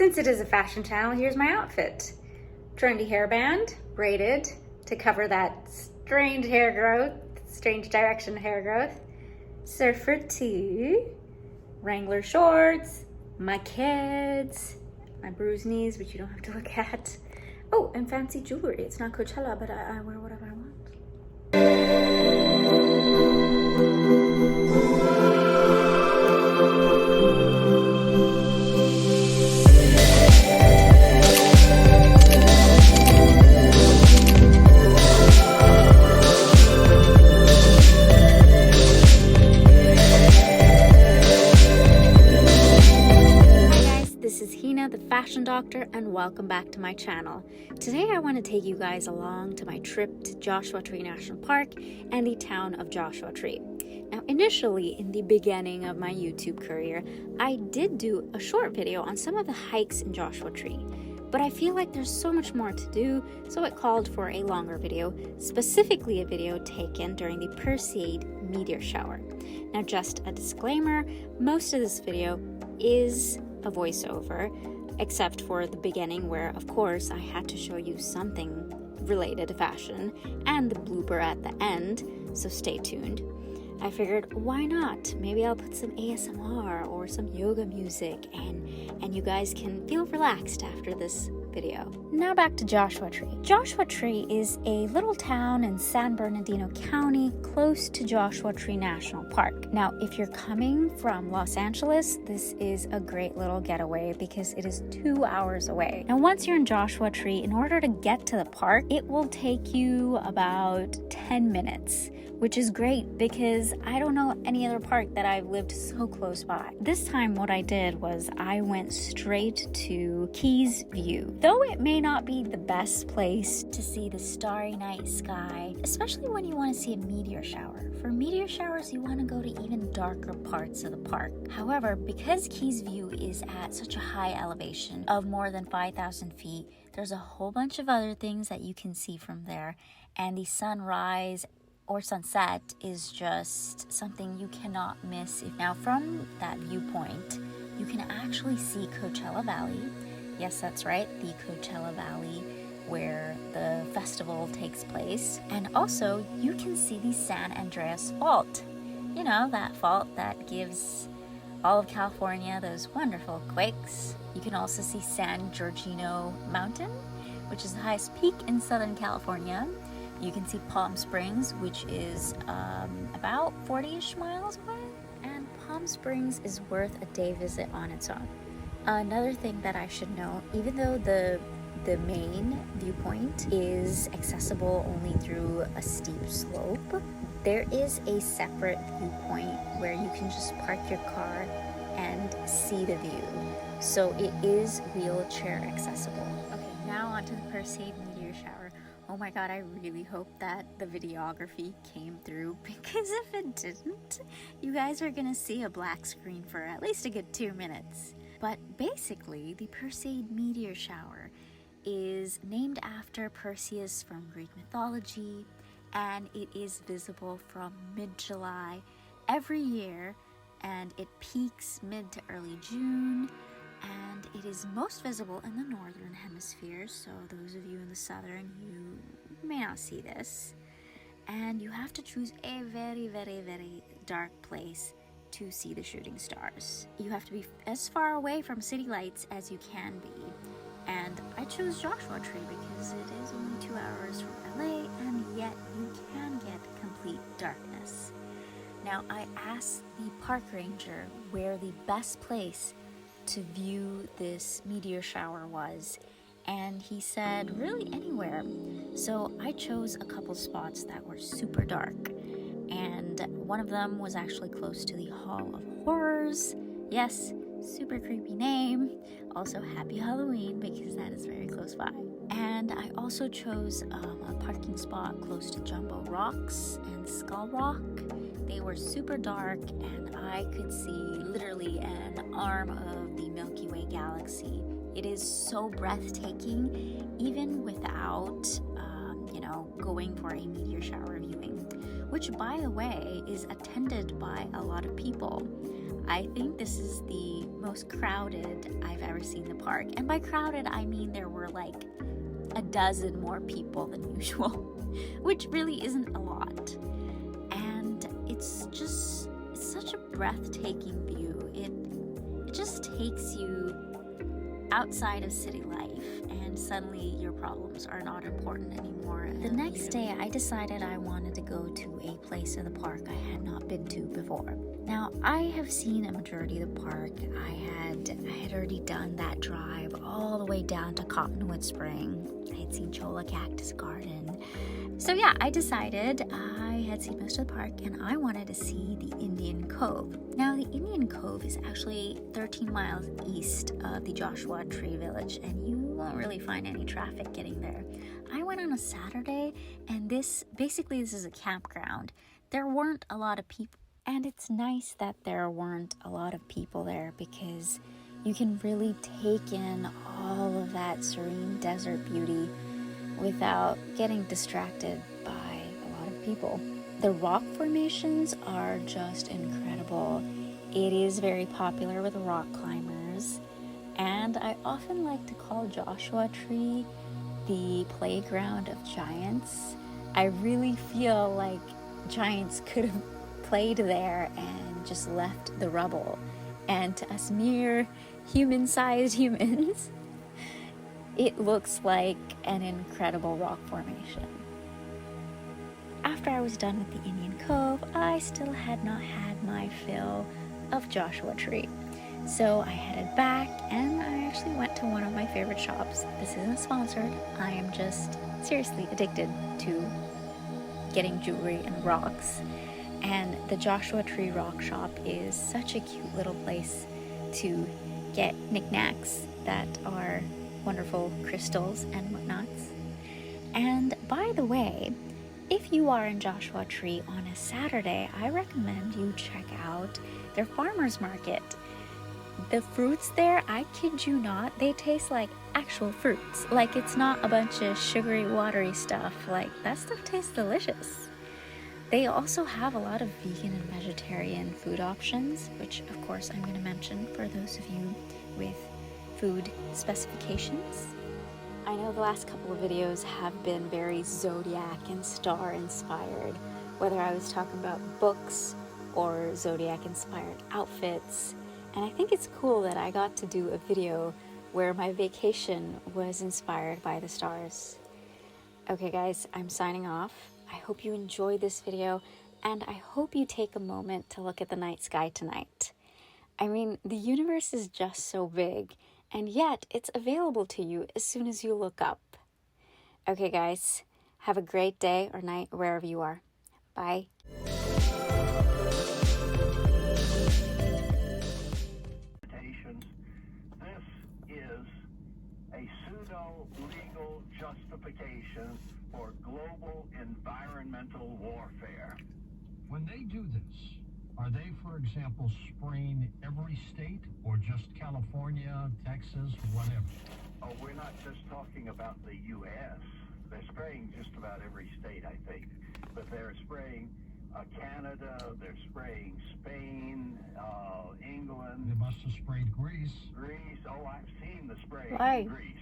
Since it is a fashion channel, here's my outfit. Trendy hairband, braided to cover that strange hair growth, strange direction hair growth. Surfer tee, Wrangler shorts, my kids, my bruised knees, which you don't have to look at. Oh, and fancy jewelry. It's not Coachella, but I wear whatever I want. This is Heena, the fashion doctor, and welcome back to my channel. Today I want to take you guys along to my trip to Joshua Tree National Park and the town of Joshua Tree. Now, initially in the beginning of my YouTube career, I did do a short video on some of the hikes in Joshua Tree, but I feel like there's so much more to do, so it called for a longer video, specifically a video taken during the Perseid Meteor shower. Now, just a disclaimer, most of this video is a voiceover, except for the beginning where, of course, I had to show you something related to fashion, and the blooper at the end, so stay tuned. I figured, why not? Maybe I'll put some ASMR or some yoga music, and you guys can feel relaxed after this video. Now back to Joshua Tree. Joshua Tree is a little town in San Bernardino County, close to Joshua Tree National Park. Now, if you're coming from Los Angeles, this is a great little getaway because it is 2 hours away. Now, once you're in Joshua Tree, in order to get to the park, it will take you about 10 minutes. Which is great because I don't know any other park that I've lived so close by. This time what I did was I went straight to Keys View. Though it may not be the best place to see the starry night sky, especially when you want to see a meteor shower. For meteor showers, you want to go to even darker parts of the park. However, because Keys View is at such a high elevation of more than 5,000 feet, there's a whole bunch of other things that you can see from there, and the sunrise or sunset is just something you cannot miss. Now, from that viewpoint, you can actually see Coachella Valley. Yes, that's right, the Coachella Valley where the festival takes place. And also, you can see the San Andreas Fault. You know, that fault that gives all of California those wonderful quakes. You can also see San Giorgio Mountain, which is the highest peak in Southern California. You can see Palm Springs, which is about 40-ish miles away. And Palm Springs is worth a day visit on its own. Another thing that I should know, even though the main viewpoint is accessible only through a steep slope, there is a separate viewpoint where you can just park your car and see the view. So it is wheelchair accessible. Okay, now on to the Perseid Meteor shower. Oh my god, I really hope that the videography came through, because if it didn't, you guys are gonna see a black screen for at least a good 2 minutes. But basically, the Perseid meteor shower is named after Perseus from Greek mythology, and it is visible from mid-July every year, and it peaks mid to early June. And it is most visible in the northern hemisphere, so those of you in the southern, you may not see this. And you have to choose a very, very, very dark place to see the shooting stars. You have to be as far away from city lights as you can be. And I chose Joshua Tree because it is only 2 hours from LA, and yet you can get complete darkness. Now, I asked the park ranger where the best place to view this meteor shower was, and he said really anywhere. So I chose a couple spots that were super dark, and one of them was actually close to the Hall of Horrors. Yes, super creepy name. Also, happy Halloween, because that is very close by. And I also chose a parking spot close to Jumbo Rocks and Skull Rock. They were super dark, and I could see literally an arm of the Milky Way galaxy. It is so breathtaking, even without, going for a meteor shower viewing, which, by the way, is attended by a lot of people. I think this is the most crowded I've ever seen the park. And by crowded, I mean there were like a dozen more people than usual, which really isn't a lot. And it's such a breathtaking view. It just takes you outside of city life, and suddenly your problems are not important anymore. The next day, I decided I wanted to go to a place in the park I had not been to before. Now, I have seen a majority of the park. I had already done that drive all the way down to Cottonwood Spring. I had seen Cholla Cactus Garden. So yeah, I decided I had seen most of the park and I wanted to see the Indian Cove. Now, the Indian Cove is actually 13 miles east of the Joshua Tree Village, and you won't really find any traffic getting there. I went on a Saturday, and this is a campground. There weren't a lot of people, and it's nice that there weren't a lot of people there because you can really take in all of that serene desert beauty without getting distracted by a lot of people. The rock formations are just incredible. It is very popular with rock climbers, and I often like to call Joshua Tree the playground of giants. I really feel like giants could have played there and just left the rubble, and to us mere human-sized humans, it looks like an incredible rock formation. After I was done with the Indian Cove, I still had not had my fill of Joshua Tree. So I headed back, and I actually went to one of my favorite shops. This isn't sponsored. I am just seriously addicted to getting jewelry and rocks. And the Joshua Tree Rock Shop is such a cute little place to get knickknacks that are wonderful crystals and whatnots. And by the way, if you are in Joshua Tree on a Saturday, I recommend you check out their farmers market. The fruits there, I kid you not, they taste like actual fruits. Like, it's not a bunch of sugary, watery stuff. Like, that stuff tastes delicious. They also have a lot of vegan and vegetarian food options, which of course I'm going to mention for those of you with food specifications. I know the last couple of videos have been very zodiac and star inspired, whether I was talking about books or zodiac inspired outfits. And I think it's cool that I got to do a video where my vacation was inspired by the stars. Okay guys, I'm signing off. I hope you enjoyed this video, and I hope you take a moment to look at the night sky tonight. I mean, the universe is just so big, and yet it's available to you as soon as you look up. Okay guys, have a great day or night wherever you are. Bye. This is a pseudo-legal justification for global environmental warfare. When they do this, are they, for example, spraying every state or just California, Texas, whatever? Oh, we're not just talking about the U.S. They're spraying just about every state, I think. But they're spraying Canada, they're spraying Spain, England. They must have sprayed Greece. Greece. Oh, I've seen the spray Why? in Greece.